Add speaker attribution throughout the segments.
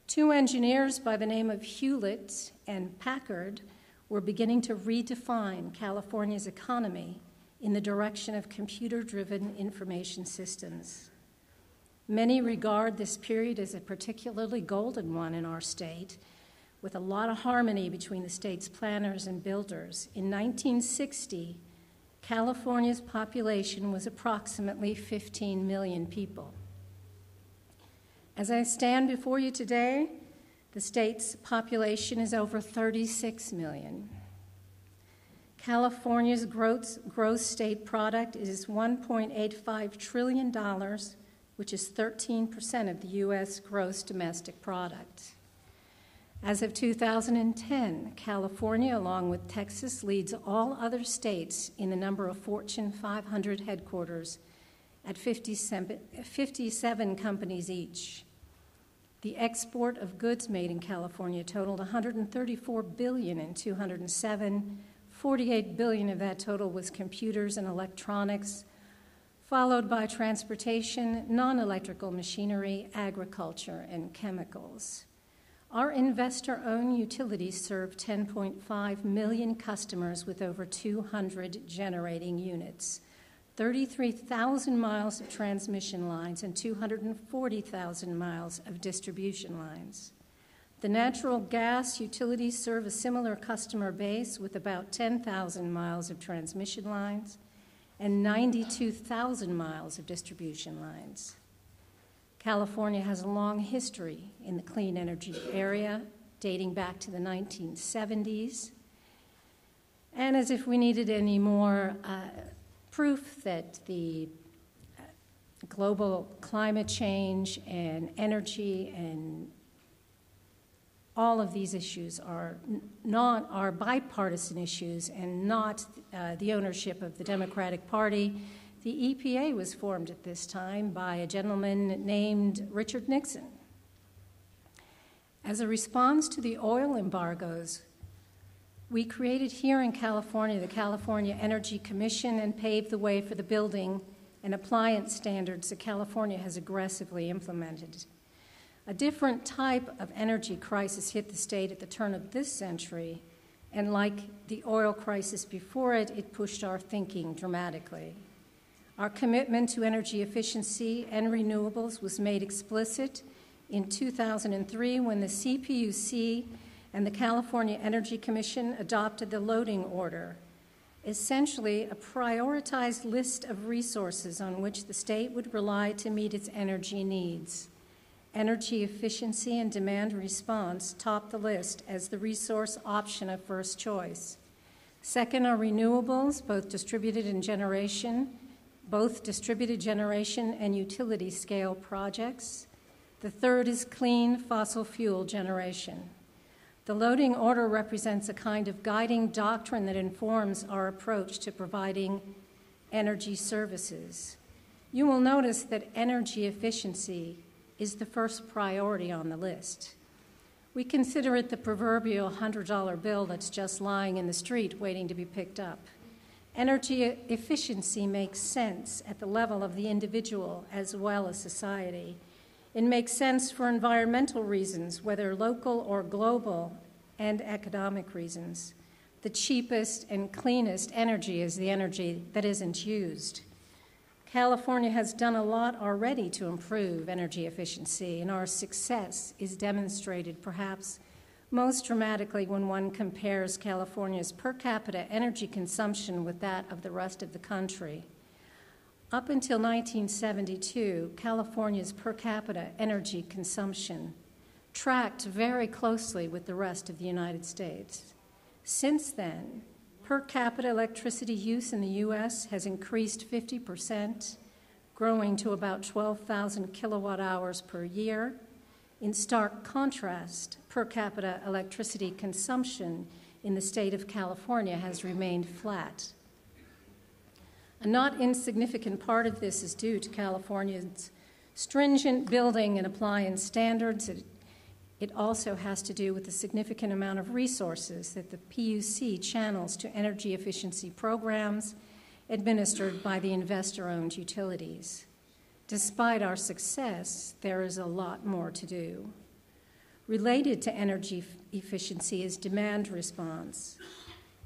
Speaker 1: Two engineers by the name of Hewlett and Packard were beginning to redefine California's economy in the direction of computer-driven information systems. Many regard this period as a particularly golden one in our state, with a lot of harmony between the state's planners and builders. In 1960, California's population was approximately 15 million people. As I stand before you today, the state's population is over 36 million. California's gross state product is $1.85 trillion, which is 13% of the U.S. gross domestic product. As of 2010, California, along with Texas, leads all other states in the number of Fortune 500 headquarters at 57 companies each. The export of goods made in California totaled $134 billion in 2007. 48 billion of that total was computers and electronics, followed by transportation, non-electrical machinery, agriculture, and chemicals. Our investor-owned utilities serve 10.5 million customers with over 200 generating units, 33,000 miles of transmission lines, and 240,000 miles of distribution lines. The natural gas utilities serve a similar customer base with about 10,000 miles of transmission lines and 92,000 miles of distribution lines. California has a long history in the clean energy area, dating back to the 1970s. And as if we needed any more proof that the global climate change and energy and all of these issues are bipartisan issues and not the ownership of the Democratic Party. The EPA was formed at this time by a gentleman named Richard Nixon. As a response to the oil embargoes, we created here in California the California Energy Commission and paved the way for the building and appliance standards that California has aggressively implemented. A different type of energy crisis hit the state at the turn of this century, and like the oil crisis before it, it pushed our thinking dramatically. Our commitment to energy efficiency and renewables was made explicit in 2003 when the CPUC and the California Energy Commission adopted the loading order, essentially a prioritized list of resources on which the state would rely to meet its energy needs. Energy efficiency and demand response topped the list as the resource option of first choice. Second are renewables, both distributed generation and utility scale projects. The third is clean fossil fuel generation. The loading order represents a kind of guiding doctrine that informs our approach to providing energy services. You will notice that energy efficiency is the first priority on the list. We consider it the proverbial $100 bill that's just lying in the street waiting to be picked up. Energy efficiency makes sense at the level of the individual as well as society. It makes sense for environmental reasons, whether local or global, and economic reasons. The cheapest and cleanest energy is the energy that isn't used. California has done a lot already to improve energy efficiency, and our success is demonstrated perhaps most dramatically when one compares California's per capita energy consumption with that of the rest of the country. Up until 1972, California's per capita energy consumption tracked very closely with the rest of the United States. Since then, per capita electricity use in the U.S. has increased 50%, growing to about 12,000 kilowatt hours per year. In stark contrast, per capita electricity consumption in the state of California has remained flat. A not insignificant part of this is due to California's stringent building and appliance standards. It also has to do with the significant amount of resources that the PUC channels to energy efficiency programs administered by the investor-owned utilities. Despite our success, there is a lot more to do. Related to energy efficiency is demand response.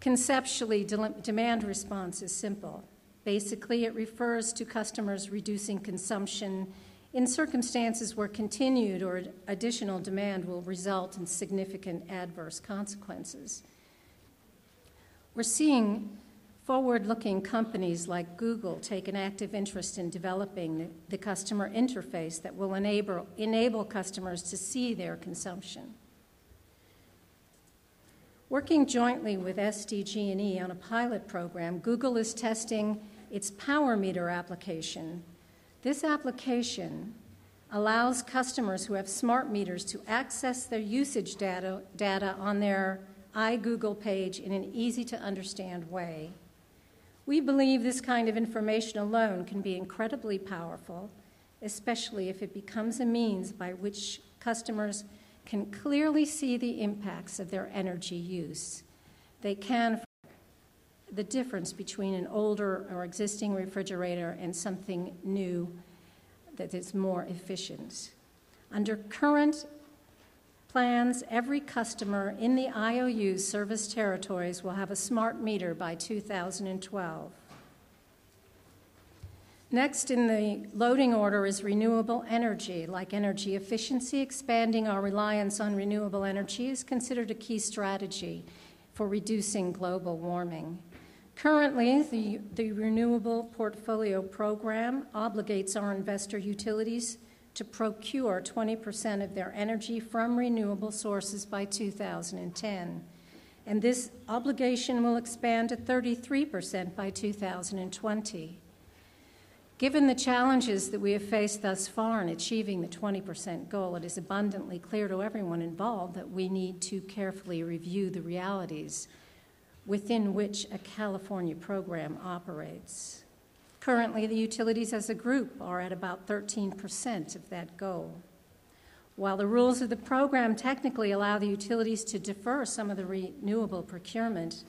Speaker 1: Conceptually, demand response is simple. Basically, it refers to customers reducing consumption in circumstances where continued or additional demand will result in significant adverse consequences. We're seeing forward-looking companies like Google take an active interest in developing the customer interface that will enable customers to see their consumption. Working jointly with SDG&E on a pilot program, Google is testing its power meter application. This application allows customers who have smart meters to access their usage data on their iGoogle page in an easy-to-understand way. We believe this kind of information alone can be incredibly powerful, especially if it becomes a means by which customers can clearly see the impacts of their energy use. They can the difference between an older or existing refrigerator and something new that is more efficient. Under current plans, every customer in the IOU service territories will have a smart meter by 2012. Next in the loading order is renewable energy. Like energy efficiency, expanding our reliance on renewable energy is considered a key strategy for reducing global warming. Currently, the Renewable Portfolio Program obligates our investor utilities to procure 20% of their energy from renewable sources by 2010. And this obligation will expand to 33% by 2020. Given the challenges that we have faced thus far in achieving the 20% goal, it is abundantly clear to everyone involved that we need to carefully review the realities within which a California program operates. Currently, the utilities as a group are at about 13% of that goal. While the rules of the program technically allow the utilities to defer some of the renewable procurement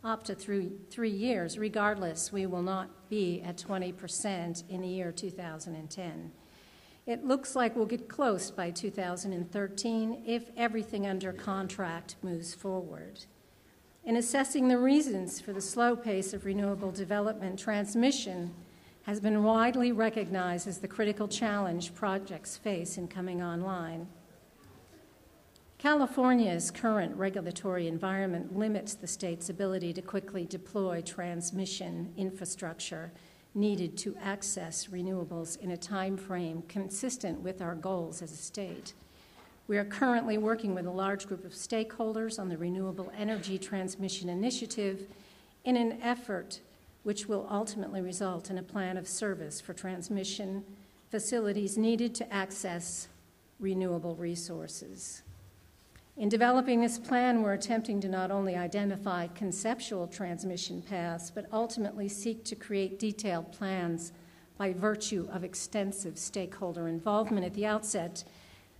Speaker 1: up to 3 years, regardless, we will not be at 20% in the year 2010. It looks like we'll get close by 2013 if everything under contract moves forward. In assessing the reasons for the slow pace of renewable development, transmission has been widely recognized as the critical challenge projects face in coming online. California's current regulatory environment limits the state's ability to quickly deploy transmission infrastructure needed to access renewables in a time frame consistent with our goals as a state. We are currently working with a large group of stakeholders on the Renewable Energy Transmission Initiative in an effort which will ultimately result in a plan of service for transmission facilities needed to access renewable resources. In developing this plan, we're attempting to not only identify conceptual transmission paths, but ultimately seek to create detailed plans by virtue of extensive stakeholder involvement at the outset,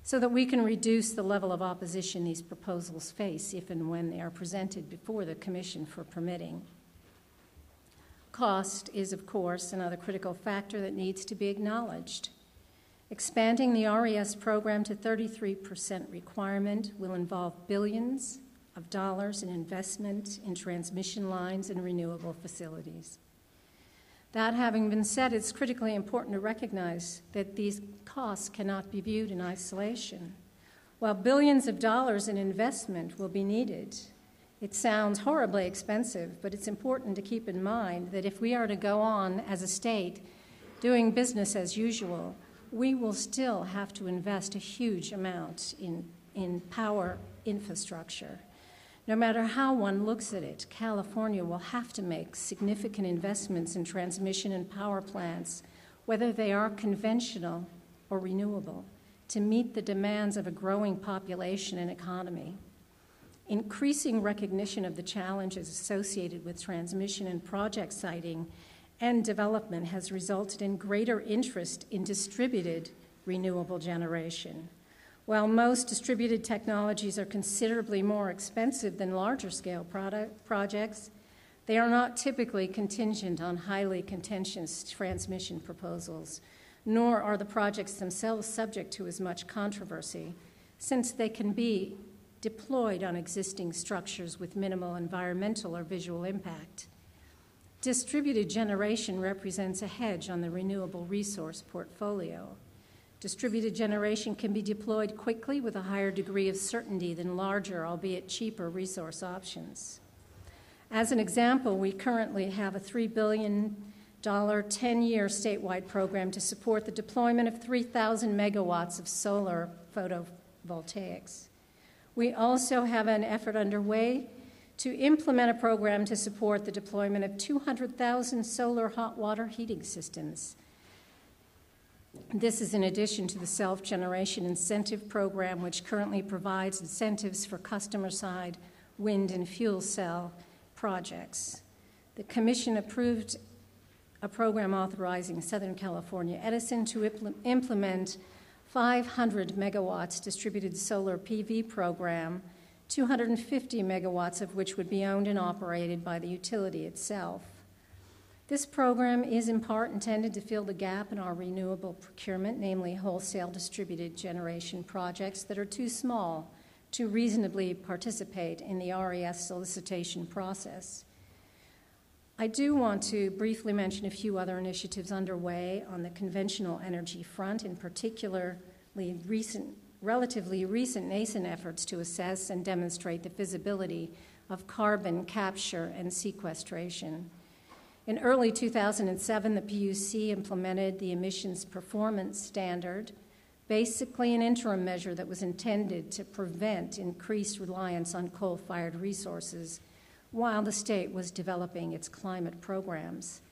Speaker 1: so that we can reduce the level of opposition these proposals face if and when they are presented before the Commission for permitting. Cost is, of course, another critical factor that needs to be acknowledged. Expanding the RES program to 33% requirement will involve billions of dollars in investment in transmission lines and renewable facilities. That having been said, it's critically important to recognize that these costs cannot be viewed in isolation. While billions of dollars in investment will be needed, it sounds horribly expensive, but it's important to keep in mind that if we are to go on as a state doing business as usual, we will still have to invest a huge amount in power infrastructure. No matter how one looks at it, California will have to make significant investments in transmission and power plants, whether they are conventional or renewable, to meet the demands of a growing population and economy. Increasing recognition of the challenges associated with transmission and project siting and development has resulted in greater interest in distributed renewable generation. While most distributed technologies are considerably more expensive than larger-scale projects, they are not typically contingent on highly contentious transmission proposals, nor are the projects themselves subject to as much controversy, since they can be deployed on existing structures with minimal environmental or visual impact. Distributed generation represents a hedge on the renewable resource portfolio. Distributed generation can be deployed quickly with a higher degree of certainty than larger, albeit cheaper, resource options. As an example, we currently have a $3 billion 10-year statewide program to support the deployment of 3,000 megawatts of solar photovoltaics. We also have an effort underway to implement a program to support the deployment of 200,000 solar hot water heating systems. This is in addition to the self-generation incentive program, which currently provides incentives for customer-side wind and fuel cell projects. The Commission approved a program authorizing Southern California Edison to implement 500 megawatts distributed solar PV program, 250 megawatts of which would be owned and operated by the utility itself. This program is in part intended to fill the gap in our renewable procurement, namely wholesale distributed generation projects that are too small to reasonably participate in the RES solicitation process. I do want to briefly mention a few other initiatives underway on the conventional energy front, in particular relatively recent nascent efforts to assess and demonstrate the feasibility of carbon capture and sequestration. In early 2007, the PUC implemented the emissions performance standard, basically an interim measure that was intended to prevent increased reliance on coal-fired resources while the state was developing its climate programs.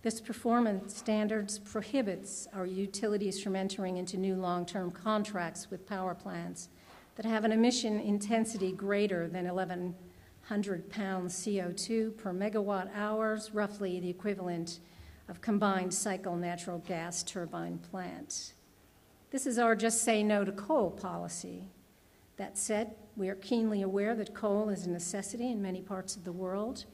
Speaker 1: This performance standards prohibits our utilities from entering into new long-term contracts with power plants that have an emission intensity greater than 1,100 pounds CO2 per megawatt hours, roughly the equivalent of combined cycle natural gas turbine plants. This is our just say no to coal policy. That said, we are keenly aware that coal is a necessity in many parts of the world,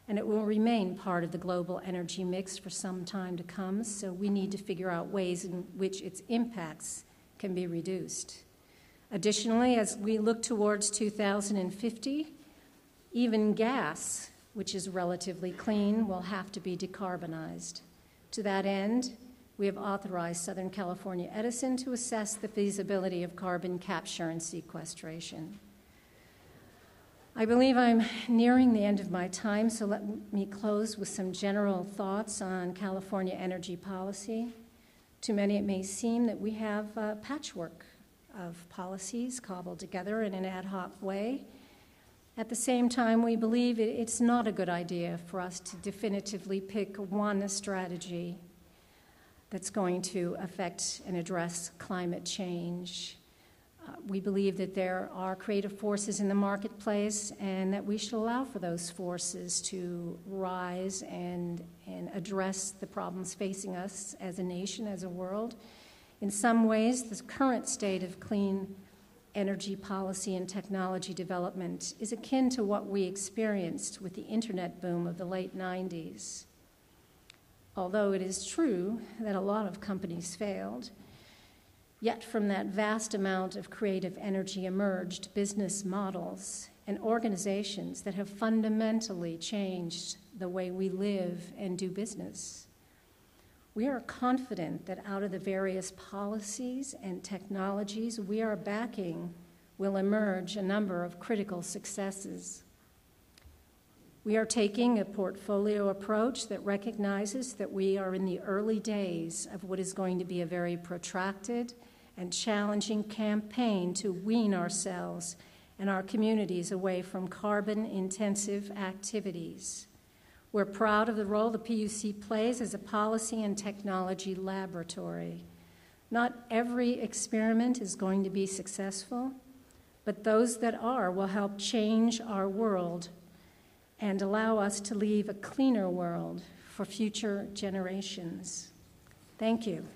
Speaker 1: and it will remain part of the global energy mix for some time to come, so we need to figure out ways in which its impacts can be reduced. Additionally, as we look towards 2050, even gas, which is relatively clean, will have to be decarbonized. To that end, we have authorized Southern California Edison to assess the feasibility of carbon capture and sequestration. I believe I'm nearing the end of my time, so let me close with some general thoughts on California energy policy. To many, it may seem that we have a patchwork of policies cobbled together in an ad hoc way. At the same time, we believe it's not a good idea for us to definitively pick one strategy that's going to affect and address climate change. We believe that there are creative forces in the marketplace and that we should allow for those forces to rise and address the problems facing us as a nation, as a world. In some ways, the current state of clean energy policy and technology development is akin to what we experienced with the internet boom of the late 90s. Although it is true that a lot of companies failed, yet from that vast amount of creative energy emerged business models and organizations that have fundamentally changed the way we live and do business. We are confident that out of the various policies and technologies we are backing will emerge a number of critical successes. We are taking a portfolio approach that recognizes that we are in the early days of what is going to be a very protracted and challenging campaign to wean ourselves and our communities away from carbon-intensive activities. We're proud of the role the PUC plays as a policy and technology laboratory. Not every experiment is going to be successful, but those that are will help change our world and allow us to leave a cleaner world for future generations. Thank you.